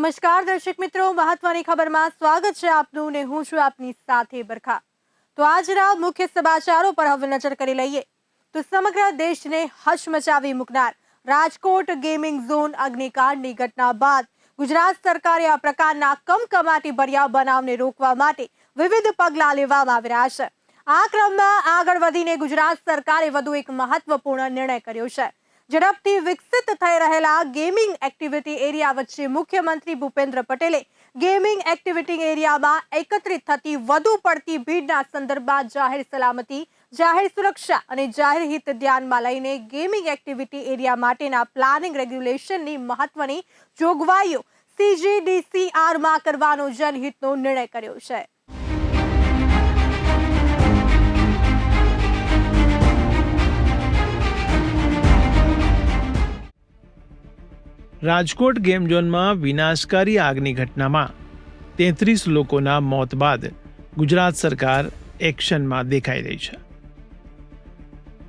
નમસ્કાર દર્શક મિત્રો, મહત્વની ખબરમાં સ્વાગત છે આપનું ને હું છું આપની સાથે બરખા। તો આજના મુખ્ય સમાચારો પર હવે નજર કરી લઈએ તો સમગ્ર દેશને હચમચાવી મૂકનાર રાજકોટ ગેમિંગ ઝોન અગ્નિકાંડની ઘટના બાદ ગુજરાત સરકારે આ પ્રકારના કમકમાટી ભર્યા બનાવને રોકવા માટે વિવિધ પગલાં લેવામાં આવી રહ્યા છે। આ ક્રમમાં આગળ વધીને ગુજરાત સરકારે વધુ એક મહત્વપૂર્ણ નિર્ણય કર્યો છે। ઝડપથી વિકસિત થઈ રહેલા ગેમિંગ એક્ટિવિટી એરિયા વચ્ચે મુખ્યમંત્રી ભૂપેન્દ્ર પટેલે ગેમિંગ એક્ટિવિટી એરિયામાં એકત્રિત થતી વધુ પડતી ભીડના સંદર્ભમાં જાહેર સલામતી, જાહેર સુરક્ષા અને જાહેર હિત ધ્યાનમાં લઈને ગેમિંગ એક્ટિવિટી એરિયા માટેના પ્લાનિંગ રેગ્યુલેશનની મહત્વની જોગવાઈઓ CGDCRમાં કરવાનો જનહિતનો નિર્ણય કર્યો છે। રાજકોટ ગેમ ઝોનમાં વિનાશકારી આગની ઘટનામાં 33 લોકોના મોત બાદ ગુજરાત સરકાર એક્શનમાં દેખાઈ રહી છે।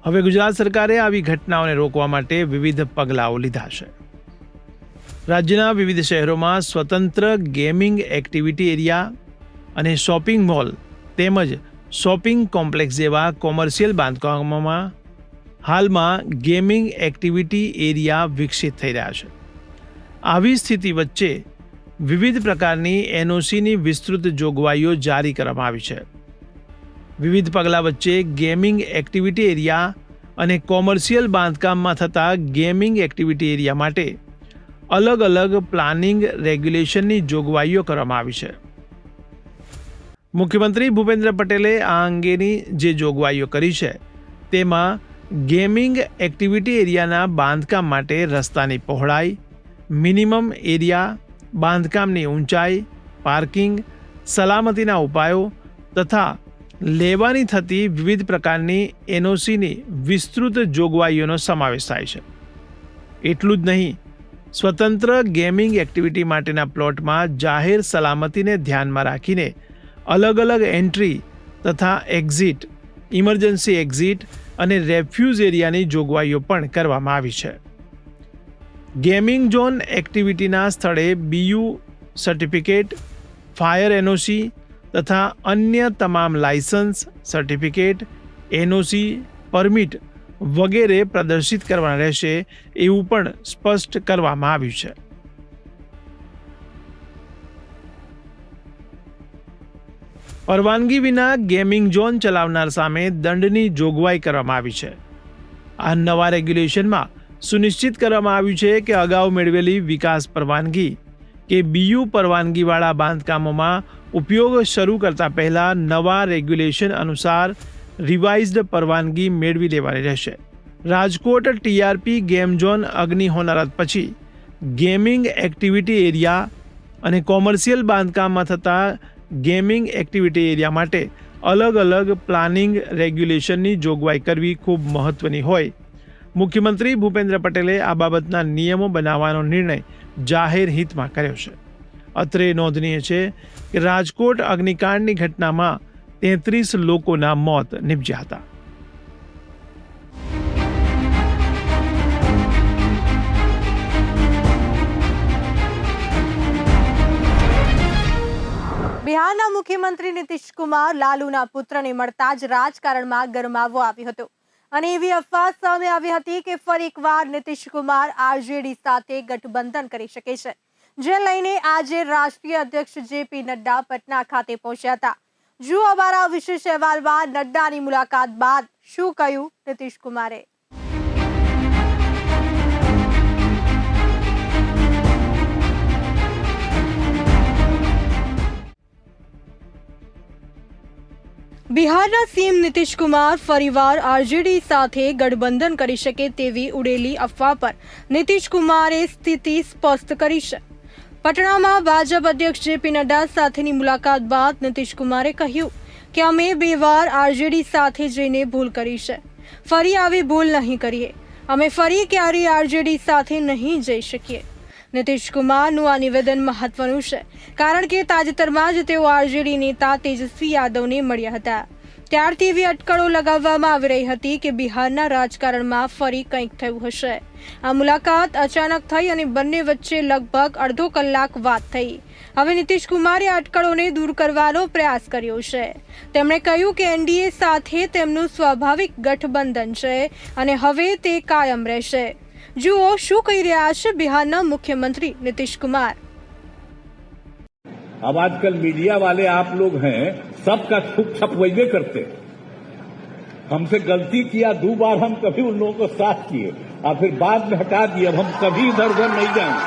હવે ગુજરાત સરકારે આવી ઘટનાઓને રોકવા માટે વિવિધ પગલાઓ લીધા છે। રાજ્યના વિવિધ શહેરોમાં સ્વતંત્ર ગેમિંગ એક્ટિવિટી એરિયા અને શોપિંગ મોલ તેમજ શોપિંગ કોમ્પ્લેક્સ જેવા કોમર્શિયલ બાંધકામોમાં હાલમાં ગેમિંગ એક્ટિવિટી એરિયા વિકસિત થઈ રહ્યા છે। આવી સ્થિતિ વચ્ચે વિવિધ પ્રકારની NOCની વિસ્તૃત જોગવાઈઓ જારી કરવામાં આવી છે। વિવિધ પગલાં વચ્ચે ગેમિંગ એક્ટિવિટી એરિયા અને કોમર્શિયલ બાંધકામમાં થતા ગેમિંગ એક્ટિવિટી એરિયા માટે અલગ અલગ પ્લાનિંગ રેગ્યુલેશનની જોગવાઈઓ કરવામાં આવી છે। મુખ્યમંત્રી ભૂપેન્દ્ર પટેલે આ અંગેની જે જોગવાઈઓ કરી છે તેમાં ગેમિંગ એક્ટિવિટી એરિયાના બાંધકામ માટે રસ્તાની પહોળાઈ, મિનિમમ એરિયા, બાંધકામની ઊંચાઈ, પાર્કિંગ, સલામતીના ઉપાયો તથા લેવાની થતી વિવિધ પ્રકારની NOCની વિસ્તૃત જોગવાઈઓનો સમાવેશ થાય છે। એટલું જ નહીં, સ્વતંત્ર ગેમિંગ એક્ટિવિટી માટેના પ્લોટમાં જાહેર સલામતીને ધ્યાનમાં રાખીને અલગ અલગ એન્ટ્રી તથા એક્ઝિટ, ઇમરજન્સી એક્ઝિટ અને રેફ્યુઝ એરિયાની જોગવાઈઓ પણ કરવામાં આવી છે। ગેમિંગ ઝોન એક્ટિવિટીના સ્થળે BU સર્ટિફિકેટ, ફાયર NOC તથા અન્ય તમામ લાયસન્સ, સર્ટિફિકેટ, NOC, પરમિટ વગેરે પ્રદર્શિત કરવાના રહેશે એવું પણ સ્પષ્ટ કરવામાં આવ્યું છે। પરવાનગી વિના ગેમિંગ ઝોન ચલાવનાર સામે દંડની જોગવાઈ કરવામાં આવી છે। આ નવા રેગ્યુલેશનમાં સુનિશ્ચિત કરવામાં આવ્યું છે કે અગાઉ મેળવેલી વિકાસ પરવાનગી કે BU પરવાનગીવાળા બાંધકામોમાં ઉપયોગ શરૂ કરતા પહેલા નવા રેગ્યુલેશન અનુસાર રિવાઇઝડ પરવાનગી મેળવી લેવાની રહેશે। રાજકોટ TRP ગેમ ઝોન અગ્નિ હોનારત પછી ગેમિંગ એક્ટિવિટી એરિયા અને કોમર્શિયલ બાંધકામમાં થતા ગેમિંગ એક્ટિવિટી એરિયા માટે અલગ અલગ પ્લાનિંગ રેગ્યુલેશનની જોગવાઈ કરવી ખૂબ મહત્વની હોય મુખ્યમંત્રી ભૂપેન્દ્ર પટેલે આ બાબતના નિયમો બનાવવાનો નિર્ણય જાહેર હિતમાં કર્યો છે। અત્રે નોંધનીય છે કે રાજકોટ અગ્નિકાંડની ઘટનામાં 33 લોકોના મોત નિપજ્યા હતા। બિહારના મુખ્યમંત્રી નીતિશ કુમાર લાલુના પુત્રને મળતા જ રાજકારણમાં ગરમાવો આવ્યો હતો અને એવી અફવા સામે આવી હતી કે ફરી એકવાર નીતિશ કુમાર RJD સાથે ગઠબંધન કરી શકે છે, જે લઈને આજે રાષ્ટ્રીય અધ્યક્ષ JP નડ્ડા પટના ખાતે પહોંચ્યા હતા। જુઓ અમારા વિશેષ અહેવાલમાં નડ્ડાની મુલાકાત બાદ શું કહ્યું નીતિશ કુમારે। બિહારના CM નીતિશ કુમાર ફરીવાર RJD સાથે ગઠબંધન કરી શકે તેવી ઉડેલી અફવા પર નીતિશ કુમારે સ્થિતિ સ્પષ્ટ કરી છે। પટનામાં ભાજપ અધ્યક્ષ JP નડ્ડા સાથેની મુલાકાત બાદ નીતિશ કુમારે કહ્યું કે અમે 2 વાર RJD સાથે જઈને ભૂલ કરી છે, ફરી આવી ભૂલ નહીં કરીએ, અમે ફરી ક્યારેય RJD સાથે નહીં જઈ શકીએ। નીતિશ કુમારનું આ નિવેદન મહત્વનું છે કારણ કે તાજેતરમાં જ તેઓ RJD નેતા તેજસ્વી યાદવને મળ્યા હતા। ત્યારથી એવી અટકળો લગાવવામાં આવી રહી હતી કે બિહારના રાજકારણમાં ફરી કંઈક થયું હશે. આ મુલાકાત અચાનક થઈ અને બંને વચ્ચે લગભગ અડધો કલાક વાત થઈ. હવે નીતિશ કુમારે અટકળોને દૂર કરવાનો પ્રયાસ કર્યો છે. તેમણે કહ્યું કે એનડીએ સાથે તેમનું સ્વાભાવિક ગઠબંધન છે અને હવે તે કાયમ રહેશે. જુઓ શું કહી રહ્યા છે બિહારના મુખ્યમંત્રી નીતિश कुमार. अब आजकल मीडिया वाले आप लोग हैं, सबका छुप छपवाइए करते. हमसे गलती किया 2 बार, हम कभी उन लोगों को साथ किए और फिर बाद में हटा दिए. अब हम कभी इधर उधर नहीं जाएंगे.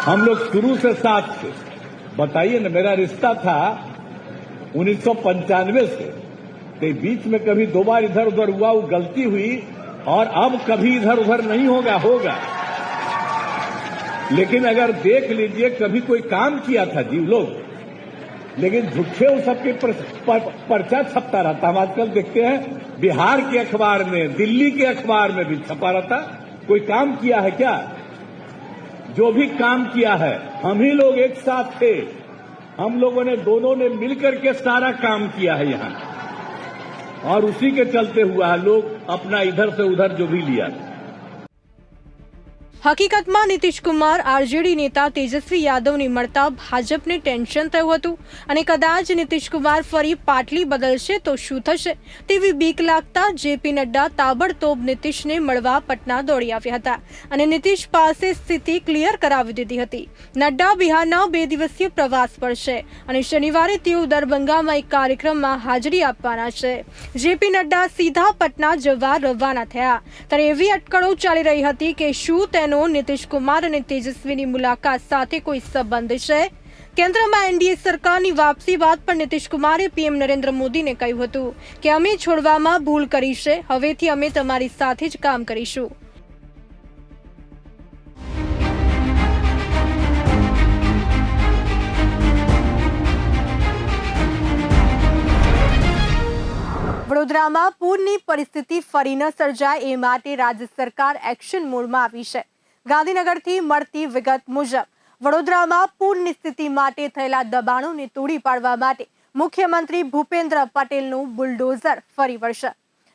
हम लोग शुरू से साथ थे. बताइए ना, मेरा रिश्ता था 1995 से. तो बीच में कभी 2 बार इधर उधर हुआ, वो गलती हुई और अब कभी इधर उधर नहीं होगा. लेकिन अगर देख लीजिए, कभी कोई काम किया था जी लोग, लेकिन झूठे वो सबके पर्चा छपता रहता. हम आजकल देखते हैं बिहार के अखबार में, दिल्ली के अखबार में भी छपा रहता. कोई काम किया है क्या? जो भी काम किया है हम ही लोग एक साथ थे. हम लोगों ने दोनों ने मिलकर के सारा काम किया है यहाँ, और उसी के चलते हुआ है. लोग अपना इधर से उधर जो भी लिया. હકીકતમાં નીતિશ કુમાર આરજેડી નેતા તેજસ્વી યાદવને મળતા ભાજપને ટેન્શન થયું હતું અને કદાચ નીતિશ કુમાર ફરી પાટલી બદલશે તો શું થશે તેવી બીક લાગતા જેપી નડ્ડા તાબડતોબ નીતિશને મળવા પટના દોડી આવ્યા હતા અને નીતિશ પાસે સ્થિતિ ક્લિયર કરાવી દીધી હતી. નડ્ડા બિહારના 2 દિવસીય પ્રવાસ પર છે અને શનિવારે તેઓ દરભંગામાં એક કાર્યક્રમમાં હાજરી આપવાના છે. જેપી નડ્ડા સીધા પટના જવા રવાના થયા ત્યારે એવી અટકળો ચાલી રહી હતી કે શું તેનો નીતિશ કુમાર અને તેજસ્વીની મુલાકાત સાથે કોઈ સંબંધ છે. કેન્દ્રમાં એનડીએ સરકારની વાપસી બાદ પણ નીતિશ કુમારે પીએમ નરેન્દ્ર મોદીને કહ્યું હતું કે અમે છોડવામાં ભૂલ કરી છે, હવેથી અમે તમારી સાથે જ કામ કરીશું. વડોદરામાં પૂરની પરિસ્થિતિ ફરી ન સર્જાય એ માટે રાજ્ય સરકાર એક્શન મોડમાં આવી છે. ગાંધીનગરથી મળતી વિગત મુજબ વડોદરામાં પૂરની સ્થિતિ માટે થયેલા દબાણોને તોડી પાડવા માટે મુખ્યમંત્રી ભૂપેન્દ્ર પટેલનું બુલડોઝર ફરી વળશે.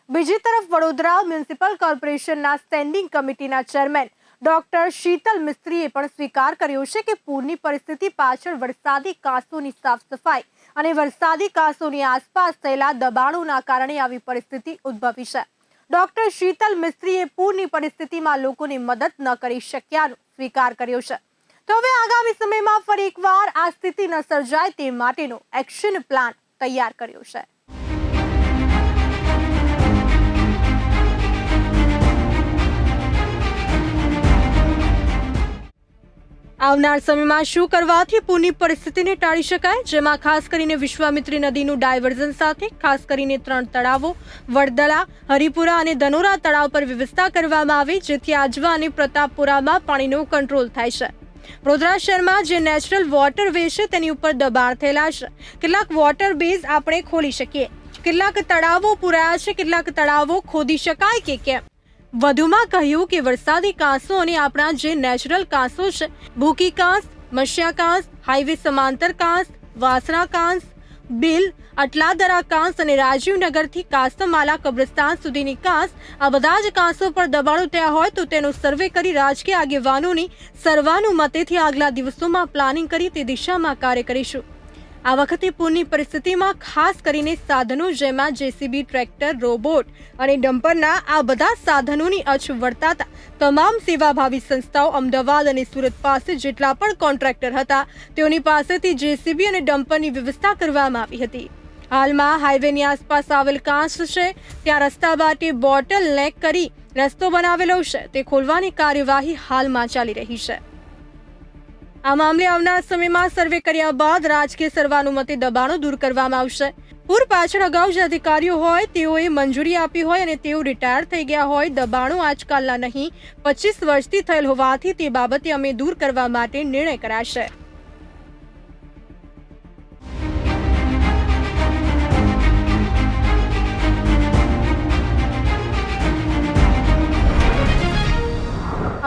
બીજી તરફ વડોદરા મ્યુનિસિપલ કોર્પોરેશનના સ્ટેન્ડિંગ કમિટીના ચેરમેન ડોક્ટર શીતલ મિસ્ત્રીએ પણ સ્વીકાર કર્યો છે કે પૂરની પરિસ્થિતિ પાછળ વરસાદી કાંસોની સાફ સફાઈ અને વરસાદી કાંસોની આસપાસ થયેલા દબાણોના કારણે આવી પરિસ્થિતિ ઉદ્ભવી છે. ડોક્ટર શીતલ મિસ્ત્રીએ પૂરની પરિસ્થિતિમાં લોકોની મદદ ન કરી શક્યાનો સ્વીકાર કર્યો છે. તો હવે આગામી સમયમાં ફરી એકવાર આ સ્થિતિ ન સર્જાય તે માટેનો એક્શન પ્લાન તૈયાર કર્યો છે. આવનાર સમયમાં શું કરવાથી પૂરની પરિસ્થિતિને ટાળી શકાય, જેમાં ખાસ કરીને વિશ્વામિત્રી નદીનું ડાયવર્ઝન સાથે ખાસ કરીને 3 તળાવો વડદલા, હરિપુરા અને ધનોરા તળાવ પર વ્યવસ્થા કરવામાં આવે જેથી આજવા અને પ્રતાપપુરામાં પાણીનો કંટ્રોલ થાય છે. વડોદરા શહેરમાં જે નેચરલ વોટર વે છે તેની ઉપર દબાણ થયેલા છે. કેટલાક વોટર બેઝ આપણે ખોલી શકીએ, કેટલાક તળાવો પુરાયા છે, કેટલાક તળાવો ખોદી શકાય કે કેમ. વધુમાં કહ્યું કે વરસાદી કાંસો અને આપણા જે નેચરલ કાંસો છે, ભૂકી કાંસ, મસ્યા કાંસ, હાઈવે સમાંતર કાંસ, વાસણા કાંસ, બિલ, અટલાદરા કાંસ અને રાજીવનગરથી કાસ્તમાલા કબ્રસ્તાન સુધીની કાંસ, આ બધા જ કાંસો પર દબાણો થયા હોય તો તેનો સર્વે કરી રાજકીય આગેવાનોની સર્વાનુમતિથી આગલા દિવસોમાં પ્લાનિંગ કરી તે દિશામાં કાર્ય કરીશું. આ વખતે પૂરની પરિસ્થિતિમાં ખાસ કરીને સાધનો જેમાં જેસીબી, ટ્રેક્ટર, રોબોટ અને ડમ્પરના આ બધા સાધનોની અછ વર્તાતા તમામ સેવાભાવી સંસ્થાઓ અમદાવાદ અને સુરત પાસે જેટલા પણ કોન્ટ્રાક્ટર હતા તેઓની પાસેથી જેસીબી અને ડમ્પરની વ્યવસ્થા કરવામાં આવી હતી. હાલમાં હાઈવેની આસપાસ આવેલ કાંસ છે ત્યાં રસ્તા માટે બોટલ નેક કરી રસ્તો બનાવેલો છે તે ખોલવાની કાર્યવાહી હાલમાં ચાલી રહી છે. આ મામલે આવનાર સમયમાં સર્વે કર્યા બાદ રાજકીય સર્વાનુમતે દબાણો દૂર કરવામાં આવશે. પૂર પાછળ અગાઉ જે અધિકારીઓ હોય તેઓએ મંજૂરી આપી હોય અને તેઓ રિટાયર થઈ ગયા હોય, દબાણો આજકાલના નહીં 25 વર્ષથી થયેલ હોવાથી તે બાબતે અમે દૂર કરવા માટે નિર્ણય કરાશે.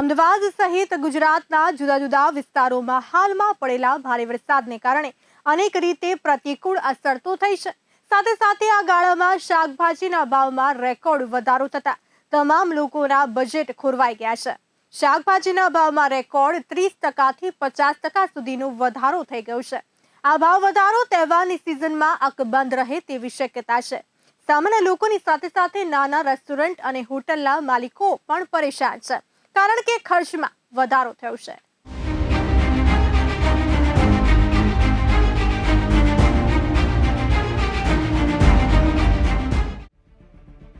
અમદાવાદ સહિત ગુજરાતના જુદા જુદા વિસ્તારોમાં હાલમાં પડેલા ભારે વરસાદને કારણે અનેક રીતે પ્રતિકૂળ અસર તો થઈ છે, સાથે સાથે આ ગાળામાં શાકભાજીના ભાવમાં રેકોર્ડ વધારો થતા તમામ લોકોના બજેટ ખોરવાઈ ગયા છે. શાકભાજીના ભાવમાં રેકોર્ડ 30% થી 50% સુધીનો વધારો થઈ ગયો છે. આ ભાવ વધારો તહેવારની સિઝનમાં અકબંધ રહે તેવી શક્યતા છે. સામાન્ય લોકોની સાથે સાથે નાના રેસ્ટોરન્ટ અને હોટલના માલિકો પણ પરેશાન છે, કારણ કે ખર્ચમાં વધારો થયો છે.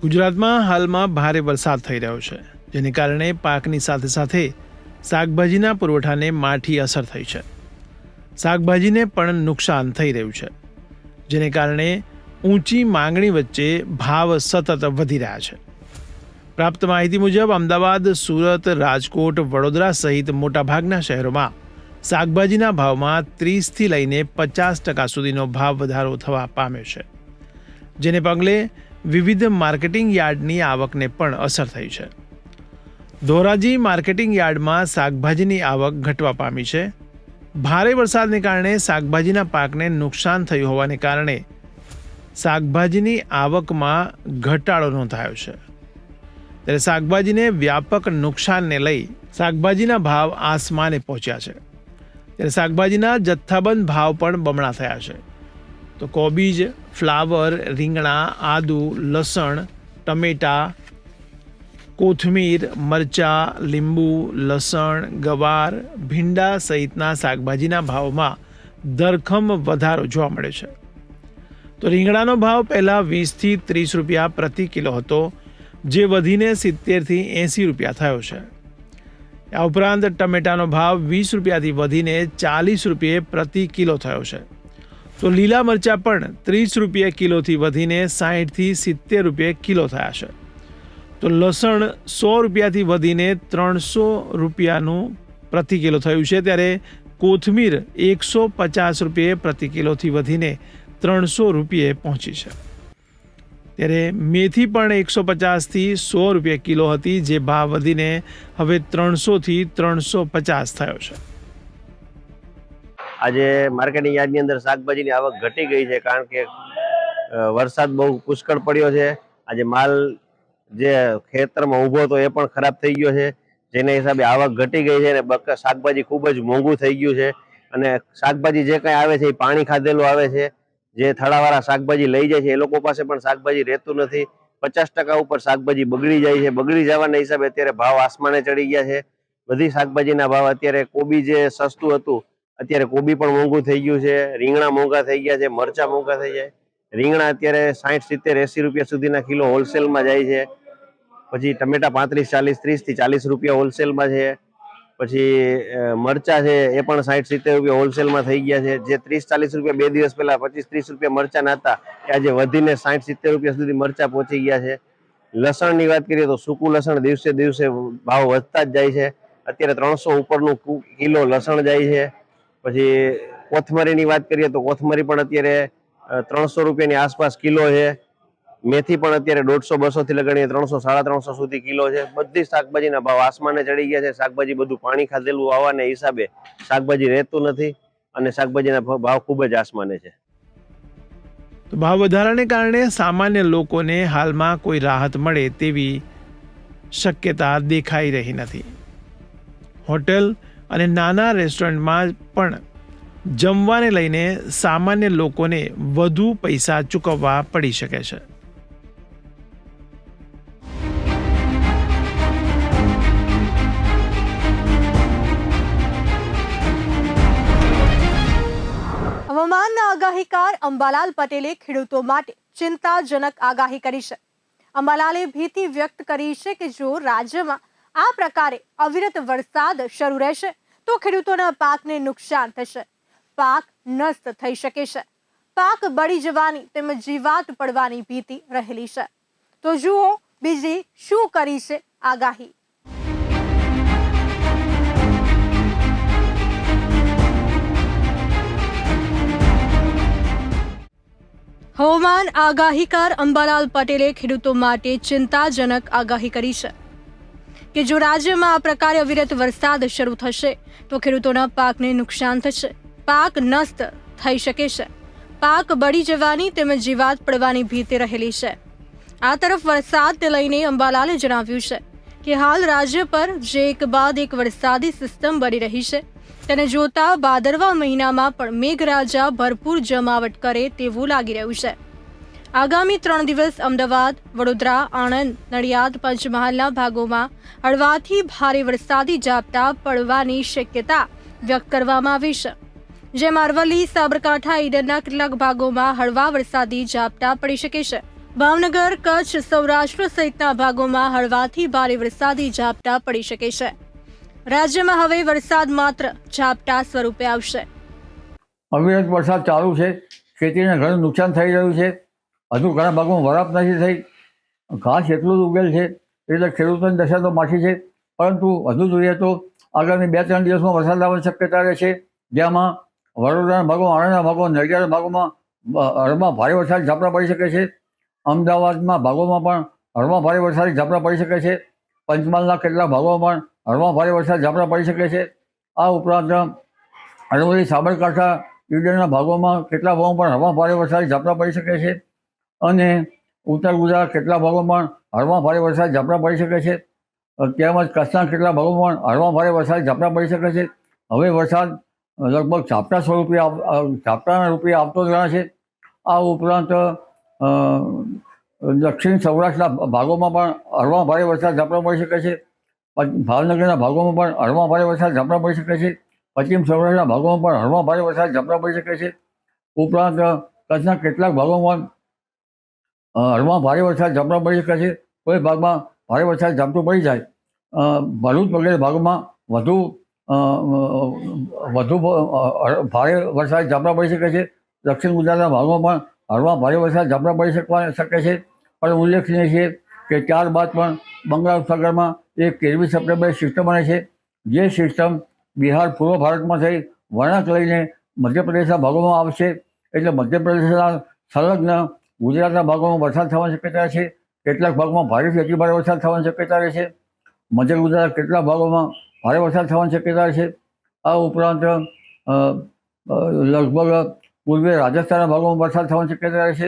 ગુજરાતમાં હાલમાં ભારે વરસાદ થઈ રહ્યો છે, જેને કારણે પાકની સાથે સાથે શાકભાજીના પુરવઠાને માઠી અસર થઈ છે. શાકભાજીને પણ નુકસાન થઈ રહ્યું છે, જેને કારણે ઊંચી માંગણી વચ્ચે ભાવ સતત વધી રહ્યા છે. પ્રાપ્ત માહિતી મુજબ અમદાવાદ, સુરત, રાજકોટ, વડોદરા સહિત મોટાભાગના શહેરોમાં શાકભાજીના ભાવમાં 30થી લઈને 50% સુધીનો ભાવ વધારો થવા પામ્યો છે, જેને પગલે વિવિધ માર્કેટિંગ યાર્ડની આવકને પણ અસર થઈ છે. ધોરાજી માર્કેટિંગ યાર્ડમાં શાકભાજીની આવક ઘટવા પામી છે. ભારે વરસાદને કારણે શાકભાજીના પાકને નુકસાન થયું હોવાને કારણે શાકભાજીની આવકમાં ઘટાડો નોંધાયો છે. ત્યારે શાકભાજીને વ્યાપક નુકસાનને લઈ શાકભાજીના ભાવ આસમાને પહોંચ્યા છે. ત્યારે શાકભાજીના જથ્થાબંધ ભાવ પણ બમણા થયા છે. તો કોબીજ, ફ્લાવર, રીંગણા, આદુ, લસણ, ટમેટા, કોથમીર, મરચાં, લીંબુ, લસણ, ગવાર, ભીંડા સહિતના શાકભાજીના ભાવમાં ધરખમ વધારો જોવા મળે છે. તો રીંગણાનો ભાવ પહેલાં 20થી 30 રૂપિયા પ્રતિ કિલો હતો, જે વધીને 70થી 80 રૂપિયા થયો છે. આ ઉપરાંત ટમેટાનો ભાવ 20 રૂપિયાથી વધીને 40 રૂપિયે પ્રતિ કિલો થયો છે. તો લીલા મરચાં પણ 30 રૂપિયા કિલોથી વધીને 60થી 70 રૂપિયે કિલો થયા છે. તો લસણ 100 રૂપિયાથી વધીને 300 રૂપિયાનું પ્રતિ કિલો થયું છે. ત્યારે કોથમીર 150 રૂપિયે પ્રતિ કિલોથી વધીને 300 રૂપિયે પહોંચી છે. ત્યારે મેથી પણ 150થી 100 રૂપિયા કિલો હતી, જે ભાવ વધીને હવે 300થી 350 થયો છે. આજે માર્કેટિંગ યાર્ડની અંદર શાકભાજીની આવક ઘટી ગઈ છે, કારણ કે વરસાદ બહુ પુષ્કળ પડ્યો છે. આજે માલ જે ખેતરમાં ઊભો હતો એ પણ ખરાબ થઈ ગયો છે, જેના હિસાબે આવક ઘટી ગઈ છે અને શાકભાજી ખૂબ જ મોંઘું થઈ ગયું છે. અને શાકભાજી જે કંઈ આવે છે એ પાણી ખાધેલું આવે છે. જે થડાવાળા શાકભાજી લઈ જાય છે એ લોકો પાસે પણ શાકભાજી રહેતું નથી. 50% ઉપર શાકભાજી બગડી જાય છે. બગડી જવાના હિસાબે અત્યારે ભાવ આસમાને ચડી ગયા છે. બધી શાકભાજીના ભાવ અત્યારે, કોબી જે સસ્તું હતું અત્યારે કોબી પણ મોંઘું થઈ ગયું છે. રીંગણા મોંઘા થઈ ગયા છે, મરચાં મોંઘા થઈ જાય. રીંગણા અત્યારે 60, 70, 80 રૂપિયા સુધીના કિલો હોલસેલમાં જાય છે. પછી ટમેટા 35, 40, 30થી 40 રૂપિયા હોલસેલમાં છે. પછી મરચા છે એ પણ 60, 70 રૂપિયા હોલસેલમાં થઈ ગયા છે. જે 30, 40 રૂપિયા 2 દિવસ પહેલા 25, 30 રૂપિયા મરચાના હતા, એ આજે વધીને 60, 70 રૂપિયા સુધી મરચા પહોંચી ગયા છે. લસણની વાત કરીએ તો સૂકું લસણ દિવસે દિવસે ભાવ વધતા જ જાય છે. અત્યારે 300 ઉપરનું કિલો લસણ જાય છે. પછી કોથમરીની વાત કરીએ તો કોથમરી પણ અત્યારે 300 રૂપિયાની આસપાસ કિલો છે. મેથી પણ અત્યારે 150, 200 થી લગાડીને 300, 350 સુધી કિલો છે. બધી શાકભાજીના ભાવ આસમાને ચડી ગયા છે. શાકભાજી બધું પાણી ખાધેલું આવવાને હિસાબે શાકભાજી રહેતું નથી અને શાકભાજીના ભાવ ખૂબ જ આસમાને છે. તો ભાવ વધારાને કારણે સામાન્ય લોકોને હાલમાં કોઈ રાહત મળે તેવી શક્યતા દેખાઈ રહી નથી. હોટેલ અને નાના રેસ્ટોરન્ટમાં પણ જમવાને લઈને સામાન્ય લોકોને વધુ પૈસા ચૂકવવા પડી શકે છે. હવામાનના આગાહીકાર અંબાલાલ પટેલે ખેડૂતો માટે ચિંતાજનક આગાહી કરી છે. અંબાલાલે ભીતિ વ્યક્ત કરી છે કે જો રાજ્યમાં આ પ્રકારે અવિરત વરસાદ શરૂ રહેશે તો ખેડૂતોના પાકને નુકસાન થશે, પાક નષ્ટ થઈ શકે છે, પાક બળી જવાની તેમજ જીવાત પડવાની ભીતિ રહેલી છે. તો જુઓ બીજી શું કરી છે આગાહી. હવામાન આગાહીકાર અંબાલાલ પટેલે ખેડૂતો માટે ચિંતાજનક આગાહી કરી છે કે જો રાજ્યમાં આ પ્રકારે અવિરત વરસાદ શરૂ થશે તો ખેડૂતોના પાકને નુકસાન થશે, પાક નષ્ટ થઈ શકે છે, પાક બળી જવાની તેમજ જીવાત પડવાની ભીતિ રહેલી છે. આ તરફ વરસાદને લઈને અંબાલાલે જણાવ્યું છે કે હાલ રાજ્ય પર જે એક બાદ એક વરસાદી સિસ્ટમ બની રહી છે તેને જોતા ભાદરવા મહિનામાં પણ મેઘરાજા ભરપૂર જમાવટ કરે તેવું લાગી રહ્યું છે. આગામી 3 દિવસ અમદાવાદ, વડોદરા, આણંદ, નડિયાદ, પંચમહાલના ભાગોમાં હળવાથી ભારે વરસાદી ઝાપટા પડવાની શક્યતા વ્યક્ત કરવામાં આવી છે. જેમાં અરવલ્લી, સાબરકાંઠા, ઈડરના કેટલાક ભાગોમાં હળવા વરસાદી ઝાપટા પડી શકે છે. ભાવનગર, કચ્છ, સૌરાષ્ટ્ર સહિતના ભાગોમાં હળવાથી ભારે વરસાદી ઝાપટા પડી શકે છે. રાજ્યમાં હવે વરસાદ માત્ર ઝાપટા સ્વરૂપે આવશે. અવિરત વરસાદ ચાલુ છે. ખેતીને ઘણું નુકસાન થઈ રહ્યું છે. હજુ ઘણા ભાગમાં વરાપ નથી થઈ. ઘાસ એટલું જ ઉગેલ છે એટલે ખેડૂતોની દશા તો માઠી છે. પરંતુ વધુ જોઈએ તો આગામી 2-3 દિવસમાં વરસાદ આવવાની શક્યતા રહે છે. જેમાં વડોદરાના ભાગોમાં, આણંદના ભાગોમાં, નડિયાદના ભાગોમાં હળવા ભારે વરસાદ ઝાપટા પડી શકે છે. અમદાવાદના ભાગોમાં પણ હળવા ભારે વરસાદી ઝાપટા પડી શકે છે. પંચમહાલના કેટલાક ભાગોમાં પણ હળવા ભારે વરસાદ ઝાપટા પડી શકે છે. આ ઉપરાંત અરવલ્લી, સાબરકાંઠા, ઈડરના ભાગોમાં કેટલાક ભાગોમાં પણ હળવા ભારે વરસાદી ઝાપટા પડી શકે છે. અને ઉત્તર ગુજરાત કેટલાક ભાગોમાં હળવા ભારે વરસાદ ઝાપટા પડી શકે છે. તેમજ કચ્છના કેટલાક ભાગોમાં હળવા ભારે વરસાદ ઝાપટા પડી શકે છે. હવે વરસાદ લગભગ ઝાપટાના રૂપે આવતો જ રહે છે. આ ઉપરાંત દક્ષિણ સૌરાષ્ટ્રના ભાગોમાં પણ હળવા ભારે વરસાદ ઝાપટા પડી શકે છે. ભાવનગરના ભાગોમાં પણ હળવા ભારે વરસાદ ઝાપટા પડી શકે છે. પશ્ચિમ સૌરાષ્ટ્રના ભાગોમાં પણ હળવા ભારે વરસાદ ઝાપટા પડી શકે છે. ઉપરાંત કચ્છના કેટલાક ભાગોમાં હળવા ભારે વરસાદ ઝાપટા પડી શકે છે. કોઈ ભાગમાં ભારે વરસાદ ઝાપટું પડી જાય. ભરૂચ વગેરે ભાગોમાં વધુ ભારે વરસાદ ઝાપટા પડી શકે છે. દક્ષિણ ગુજરાતના ભાગોમાં પણ હળવા ભારે વરસાદ ઝાપટા પડી શકે છે. પણ ઉલ્લેખનીય છે કે ત્યારબાદ પણ બંગાળ ઉપસાગરમાં એક 13મી સપ્ટેમ્બરે સિસ્ટમ બને છે. જે સિસ્ટમ બિહાર, પૂર્વ ભારતમાં થઈ વળાંક લઈને મધ્યપ્રદેશના ભાગોમાં આવશે. એટલે મધ્યપ્રદેશના સંલગ્ન ગુજરાતના ભાગોમાં વરસાદ થવાની શક્યતા છે. કેટલાક ભાગમાં ભારેથી અતિ ભારે વરસાદ થવાની શક્યતા રહે છે. મધ્ય ગુજરાતના કેટલાક ભાગોમાં ભારે વરસાદ થવાની શક્યતા છે. આ ઉપરાંત લગભગ પૂર્વે રાજસ્થાનના ભાગોમાં વરસાદ થવાની શક્યતા રહે છે.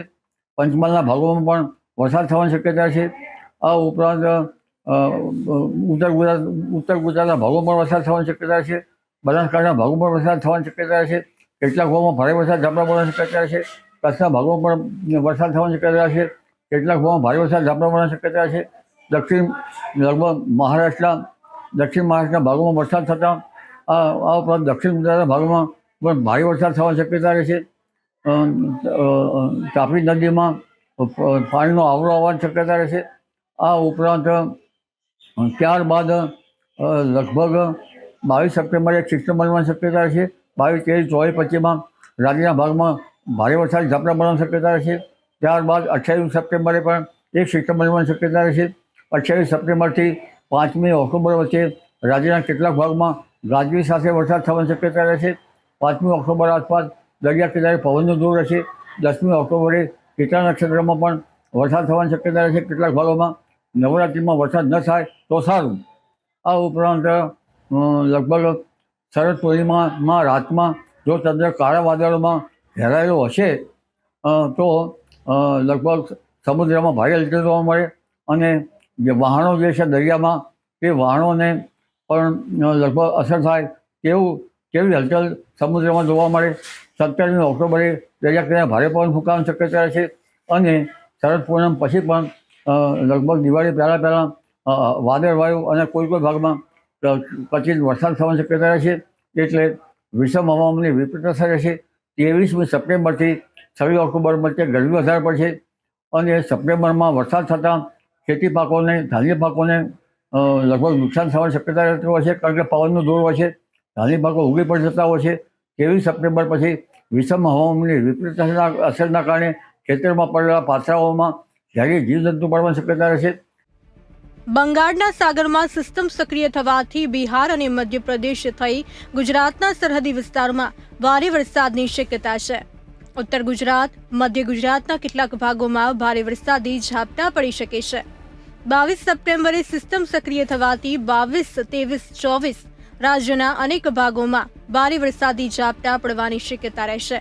પંચમહાલના ભાગોમાં પણ વરસાદ થવાની શક્યતા છે. આ ઉપરાંત ઉત્તર ગુજરાતના ભાગોમાં પણ વરસાદ થવાની શક્યતા છે. બનાસકાંઠાના ભાગોમાં પણ વરસાદ થવાની શક્યતા છે. કેટલાક ભાગોમાં ભારે વરસાદ ઝાપટા પડવાની શક્યતા છે. કચ્છના ભાગોમાં પણ વરસાદ થવાની શક્યતા છે. કેટલાક ભાગમાં ભારે વરસાદ ઝાપટા પડવાની શક્યતા છે. દક્ષિણ મહારાષ્ટ્રના ભાગોમાં વરસાદ થતાં આ ઉપરાંત દક્ષિણ ગુજરાતના ભાગોમાં પણ ભારે વરસાદ થવાની શક્યતા રહે છે. તાપી નદીમાં પાણીનો આવરો આવવાની શક્યતા રહે છે. આ ઉપરાંત ત્યારબાદ લગભગ 22 સપ્ટેમ્બરે એક સિસ્ટમ બનવાની શક્યતા છે. 22, 23, 24, 25માં રાજ્યના ભાગમાં ભારે વરસાદ ઝાપટા પડવાની શક્યતા છે. ત્યારબાદ 28 સપ્ટેમ્બરે પણ એક સિસ્ટમ બનવાની શક્યતા છે. 28 સપ્ટેમ્બરથી 5મી ઓક્ટોબર વચ્ચે રાજ્યના કેટલાક ભાગમાં ગાજવીજ સાથે વરસાદ થવાની શક્યતા રહેશે. 5મી ઓક્ટોબર આસપાસ દરિયા કિનારે પવનનો જોર રહેશે. 10મી ઓક્ટોબરે ચિત્રા નક્ષત્રમાં પણ વરસાદ થવાની શક્યતા રહેશે. કેટલાક ભાગોમાં નવરાત્રિમાં વરસાદ ન થાય તો સારું. આ ઉપરાંત લગભગ શરદ પૂર્ણિમામાં રાતમાં જો ચંદ્ર કાળા વાદળોમાં ઘેરાયેલો હશે તો લગભગ સમુદ્રમાં ભારે હલચલ જોવા મળે. અને જે વહાણો જે છે દરિયામાં તે વહાણોને પણ લગભગ અસર થાય તેવી હલચલ સમુદ્રમાં જોવા મળે. 17મી ઓક્ટોબરે દરિયા કિનારે ભારે પવન ફૂંકાવાની શક્યતા છે. અને શરદ પૂનમ પછી પણ લગભગ દિવાળી પહેલાં વાદળવાયુ અને કોઈ ભાગમાં કચિત વરસાદ થવાની શક્યતા છે. એટલે વિષમ હવામાનની વિપરીત અસર રહેશે. 23મી સપ્ટેમ્બરથી 26 ઓક્ટોબર વચ્ચે ગરમી વધારે પડશે. અને સપ્ટેમ્બરમાં વરસાદ થતાં ખેતી પાકોને, ધાન્ય પાકોને લગભગ નુકસાન થવાની શક્યતા રહેતી હોય છે. કારણ કે પવનનો જોર હોય છે. ધાન્ય પાકો ઉગી પડી જતા હોય છે. 23 સપ્ટેમ્બર પછી વિષમ હવામાનની વિપરીત અસરના કારણે ખેતરમાં પડેલા પાથરાઓમાં ઝેરી જીવજંતુ પડવાની શક્યતા રહેશે. બંગાળના સાગરમાં સિસ્ટમ સક્રિય થવાથી બિહાર અને મધ્યપ્રદેશ થઈ ગુજરાતના સરહદી વિસ્તારોમાં ભારે વરસાદની શક્યતા છે. ઉત્તર ગુજરાત, મધ્ય ગુજરાતના કેટલાક ભાગોમાં ભારે વરસાદી ઝાપટા પડી શકે છે. 22 સપ્ટેમ્બરે સિસ્ટમ સક્રિય થવાથી 22, 23, 24 રાજ્યના અનેક ભાગોમાં ભારે વરસાદી ઝાપટા પડવાની શક્યતા રહેશે.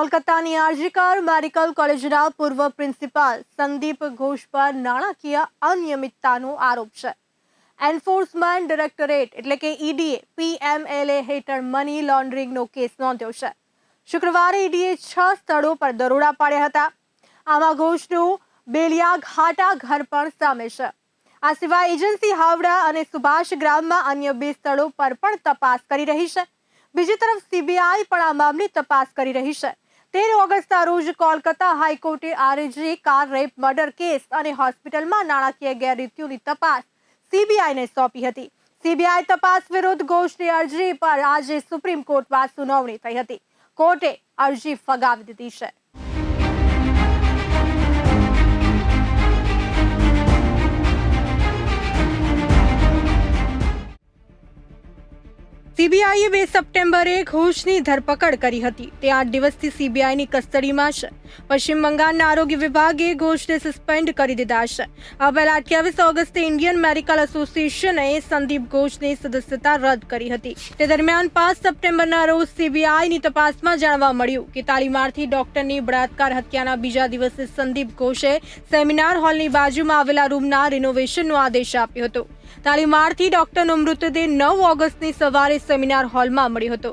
કોલકાતાની આરજીકર મેડિકલ કોલેજના પૂર્વ પ્રિન્સિપાલ સંદીપ ઘોષ પર નાણાકીય અનિયમિતતાનો આરોપ છે. એન્ફોર્સમેન્ટ ડાયરેક્ટોરેટ એટલે કે ઈડીએ PMLA હેઠળ મની લોન્ડરિંગનો કેસ નોંધ્યો છે. શુક્રવારે ઈડીએ 6 સ્થળો પર દરોડા પાડ્યા હતા. આમાં ઘોષનું બેલિયા ઘાટા ઘર પણ સામે છે. આ સિવાય એજન્સી હાવડા અને સુભાષ ગ્રામમાં અન્ય 2 સ્થળો પર પણ તપાસ કરી રહી છે. બીજી તરફ CBI પણ આ મામલે તપાસ કરી રહી છે. 13 ઓગસ્ટના રોજ કોલકાતા હાઈકોર્ટે RAG Kar rape murder case અને હોસ્પિટલમાં નાણાકીય ગેરરીતિઓની તપાસ CBIને સોંપી હતી. CBI તપાસ વિરુદ્ધ ઘોષની અરજી પર આજે સુપ્રીમ કોર્ટમાં સુનાવણી થઈ હતી. કોર્ટે અરજી ફગાવી દીધી છે. CBIએ 2 સપ્ટેમ્બરે ઘોષની ધરપકડ કરી હતી. તે 8 દિવસથી CBIની કસ્ટડીમાં છે. પશ્ચિમ બંગાળના આરોગ્ય વિભાગે ઘોષને સસ્પેન્ડ કરી દીધા છે. આ પહેલા 28 ઓગસ્ટે ઇન્ડિયન મેડિકલ એસોસિએશને સંદીપ ઘોષની સદસ્યતા રદ કરી હતી. તે દરમિયાન 5 સપ્ટેમ્બરના રોજ CBIની તપાસમાં જાણવા મળ્યું કે તાલીમાર્થી ડોક્ટરની બળાત્કાર હત્યાના બીજા દિવસે સંદીપ ઘોષે સેમિનાર હોલની બાજુમાં આવેલા રૂમના રિનોવેશનનો આદેશ આપ્યો હતો. તાલીમાર્થી ડોક્ટરનો મૃતદેહ 9 ઓગસ્ટની સવારે સેમિનાર હોલમાં મળ્યો હતો.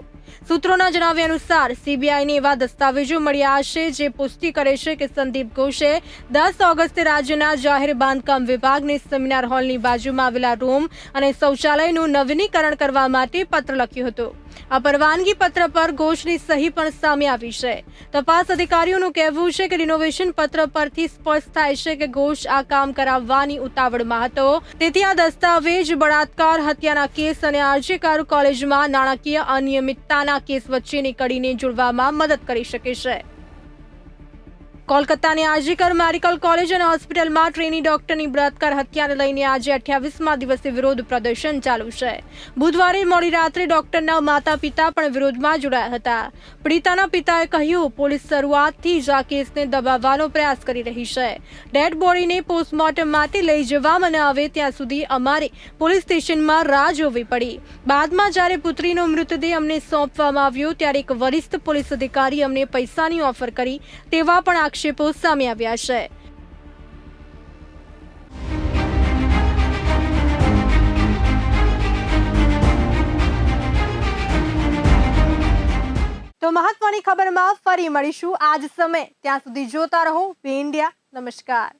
સૂત્રોના જણાવ્યા અનુસાર CBIને એવા દસ્તાવેજો મળ્યા હશે જે પુષ્ટિ કરે છે કે સંદીપ ઘોષે 10 ઓગસ્ટે રાજ્યના જાહેર બાંધકામ વિભાગને સેમિનાર હોલની બાજુમાં આવેલા રૂમ અને શૌચાલયનું નવીનીકરણ કરવા માટે પત્ર લખ્યો હતો. આ પરવાનગી પત્ર પર ઘોષની સહી પણ સામે આવી છે. તપાસ અધિકારીઓનું કહેવું છે કે રિનોવેશન પત્ર પરથી સ્પષ્ટ થાય છે કે ઘોષ આ કામ કરાવવાની ઉતાવળમાં હતો. તેથી આ દસ્તાવેજ બળાત્કાર હત્યાના કેસ અને આરજીકર કોલેજમાં નાણાકીય અનિયમિતતાના કેસ વચ્ચેની કડીને જોડવામાં મદદ કરી શકે છે. કોલકાતાની આરજીકર મેડિકલ કોલેજ અને હોસ્પિટલમાં ટ્રેની ડોક્ટરની બળાત્કાર હત્યાને લઈને આજે 28મા દિવસે વિરોધ પ્રદર્શન ચાલુ છે. બુધવારે મોડી રાત્રે ડોક્ટરના માતા પિતા પણ વિરોધમાં જોડાયા હતા. પીડિતાના પિતાએ કહ્યું, પોલીસ શરૂઆતથી જ આ કેસને દબાવવાનો પ્રયાસ કરી રહી છે. ડેડ બોડીને પોસ્ટમોર્ટમ માટે લઈ જવામાં ન આવે ત્યાં સુધી અમારે પોલીસ સ્ટેશનમાં રાહ જોવી પડી. બાદમાં જ્યારે પુત્રીનો મૃતદેહ અમને સોંપવામાં આવ્યો ત્યારે એક વરિષ્ઠ પોલીસ અધિકારી અમને પૈસાની ઓફર કરી તેવા પણ આક્ષેપો સામે આવ્યા છે. તો મહત્વની ખબરમાં ફરી મળીશું આજ સમય. ત્યાં સુધી જોતા રહો વી ઇન્ડિયા. નમસ્કાર.